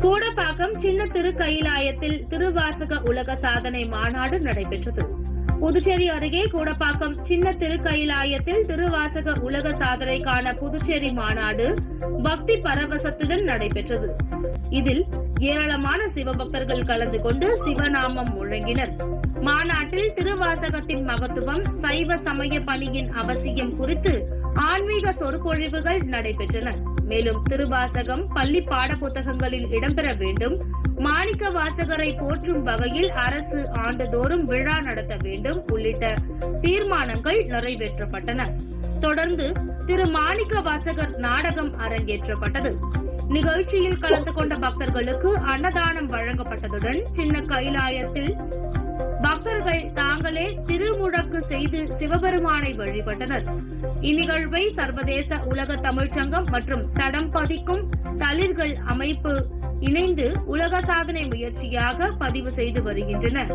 கூடப்பாக்கம் சின்ன திருக்கயிலாயத்தில் திருவாசக உலக சாதனை மாநாடு நடைபெற்றது. புதுச்சேரி அருகே கூடப்பாக்கம் சின்ன திருக்கயிலாயத்தில் திருவாசக உலக சாதனைக்கான புதுச்சேரி மாநாடு பக்தி பரவசத்துடன் நடைபெற்றது. இதில் ஏராளமான சிவபக்தர்கள் கலந்து கொண்டு சிவநாமம் முழங்கினர். மாநாட்டில் திருவாசகத்தின் மகத்துவம், சைவ சமய பணியின் அவசியம் குறித்து ஆன்மீக சொற்பொழிவுகள் நடைபெற்றன. மேலும் திருவாசகம் பள்ளி பாட புத்தகங்களில் இடம்பெற வேண்டும், மாணிக்க வாசகரை போற்றும் வகையில் அரசு ஆண்டுதோறும் விழா நடத்த வேண்டும் உள்ளிட்ட தீர்மானங்கள் நிறைவேற்றப்பட்டன. தொடர்ந்து திரு மாணிக்க வாசகர் நாடகம் அரங்கேற்றப்பட்டது. நிகழ்ச்சியில் கலந்து கொண்ட பக்தர்களுக்கு அன்னதானம் வழங்கப்பட்டதுடன் சின்ன கைலாயத்தில் பக்தர்கள் தாங்களே திருமுழக்கு செய்து சிவபெருமானை வழிபட்டனர். இந்நிகழ்வை சர்வதேச உலக தமிழ்ச்சங்கம் மற்றும் தடம் பதிக்கும் தளிர்கள் அமைப்பு இணைந்து உலக சாதனை முயற்சியாக பதிவு செய்து வருகின்றனர்.